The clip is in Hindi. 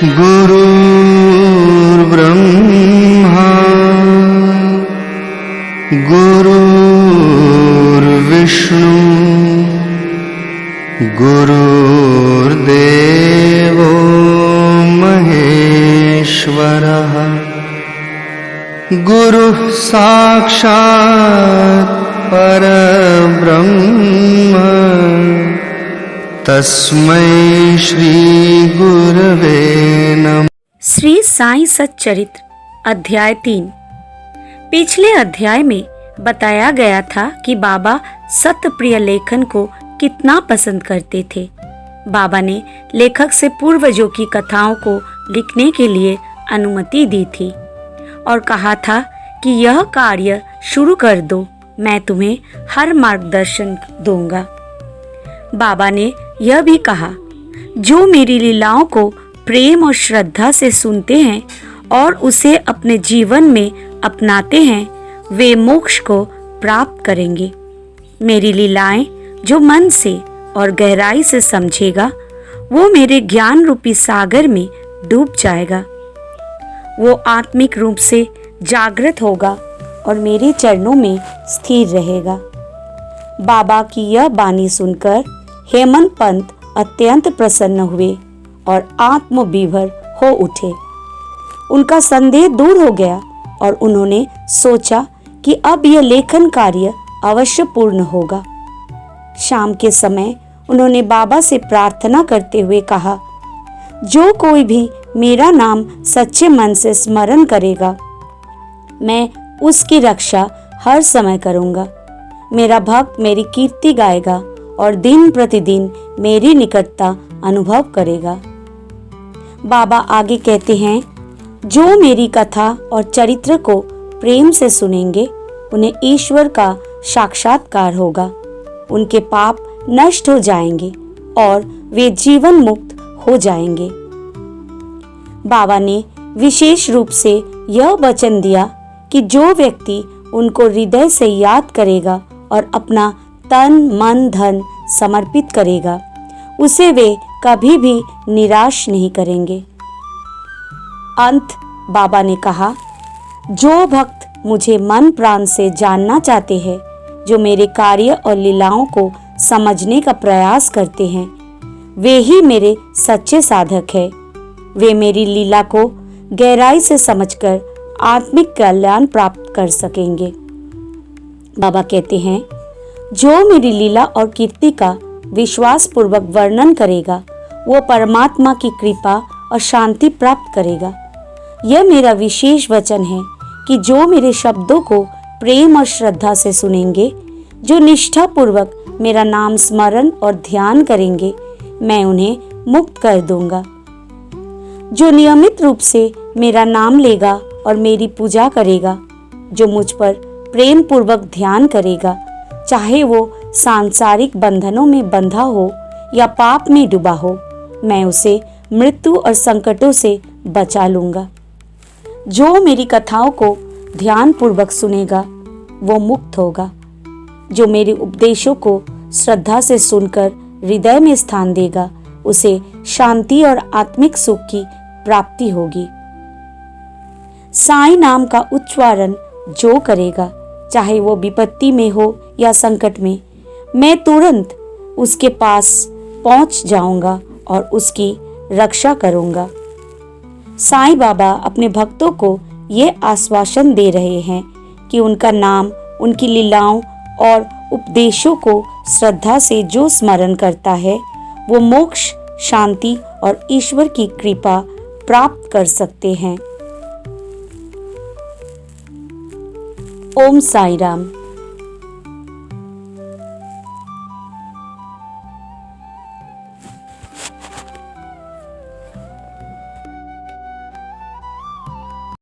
गुरुर्ब्रह्मा गुरुर्विष्णु गुरुर्देवो महेश्वरः गुरुः साक्षात् परब्रह्म तस्मै श्री गुरवे नमः। श्री साईं सच्चरित्र अध्याय 3। पिछले अध्याय में बताया गया था कि बाबा सतप्रिय लेखन को कितना पसंद करते थे। बाबा ने लेखक से पूर्वजों की कथाओं को लिखने के लिए अनुमति दी थी और कहा था कि यह कार्य शुरू कर दो, मैं तुम्हें हर मार्गदर्शन दूंगा। बाबा ने यह भी कहा, जो मेरी लीलाओं को प्रेम और श्रद्धा से सुनते हैं और उसे अपने जीवन में अपनाते हैं, वे मोक्ष को प्राप्त करेंगे। मेरी लीलाएं जो मन से और गहराई से समझेगा, वो मेरे ज्ञान रूपी सागर में डूब जाएगा। वो आत्मिक रूप से जागृत होगा और मेरे चरणों में स्थिर रहेगा। बाबा की यह बानी सुनकर हेमंत पंत अत्यंत प्रसन्न हुए और आत्मविभोर हो उठे। उनका संदेह दूर हो गया और उन्होंने सोचा कि अब यह लेखन कार्य अवश्य पूर्ण होगा। शाम के समय उन्होंने बाबा से प्रार्थना करते हुए कहा, जो कोई भी मेरा नाम सच्चे मन से स्मरण करेगा, मैं उसकी रक्षा हर समय करूंगा। मेरा भक्त मेरी कीर्ति गाएगा और दिन प्रतिदिन मेरी निकटता अनुभव करेगा। बाबा आगे कहते हैं, जो मेरी कथा और चरित्र को प्रेम से सुनेंगे, उन्हें ईश्वर का साक्षात्कार होगा। उनके पाप नष्ट हो जाएंगे और वे जीवन मुक्त हो जाएंगे। बाबा ने विशेष रूप से यह वचन दिया कि जो व्यक्ति उनको हृदय से याद करेगा और अपना तन मन धन समर्पित करेगा, उसे वे कभी भी निराश नहीं करेंगे। अंत बाबा ने कहा, जो भक्त मुझे मन प्राण से जानना चाहते हैं, जो मेरे कार्य और लीलाओं को समझने का प्रयास करते हैं, वे ही मेरे सच्चे साधक हैं। वे मेरी लीला को गहराई से समझकर आत्मिक कल्याण प्राप्त कर सकेंगे। बाबा कहते हैं, जो मेरी लीला और कीर्ति का विश्वास पूर्वक वर्णन करेगा, वो परमात्मा की कृपा और शांति प्राप्त करेगा। यह मेरा विशेष वचन है कि जो मेरे शब्दों को प्रेम और श्रद्धा से सुनेंगे, जो निष्ठा पूर्वक मेरा नाम स्मरण और ध्यान करेंगे, मैं उन्हें मुक्त कर दूंगा। जो नियमित रूप से मेरा नाम लेगा और मेरी पूजा करेगा, जो मुझ पर प्रेम पूर्वक ध्यान करेगा, चाहे वो सांसारिक बंधनों में बंधा हो या पाप में डूबा हो, मैं उसे मृत्यु और संकटों से बचा लूंगा। जो मेरी कथाओं को ध्यान पूर्वक सुनेगा, वो मुक्त होगा। जो मेरे उपदेशों को श्रद्धा से सुनकर हृदय में स्थान देगा, उसे शांति और आत्मिक सुख की प्राप्ति होगी। साईं नाम का उच्चारण जो करेगा, चाहे वो विपत्ति में हो या संकट में, मैं तुरंत उसके पास पहुंच जाऊंगा और उसकी रक्षा करूंगा। साईं बाबा अपने भक्तों को ये आश्वासन दे रहे हैं कि उनका नाम, उनकी लीलाओं और उपदेशों को श्रद्धा से जो स्मरण करता है, वो मोक्ष, शांति और ईश्वर की कृपा प्राप्त कर सकते हैं। ओम साईं राम।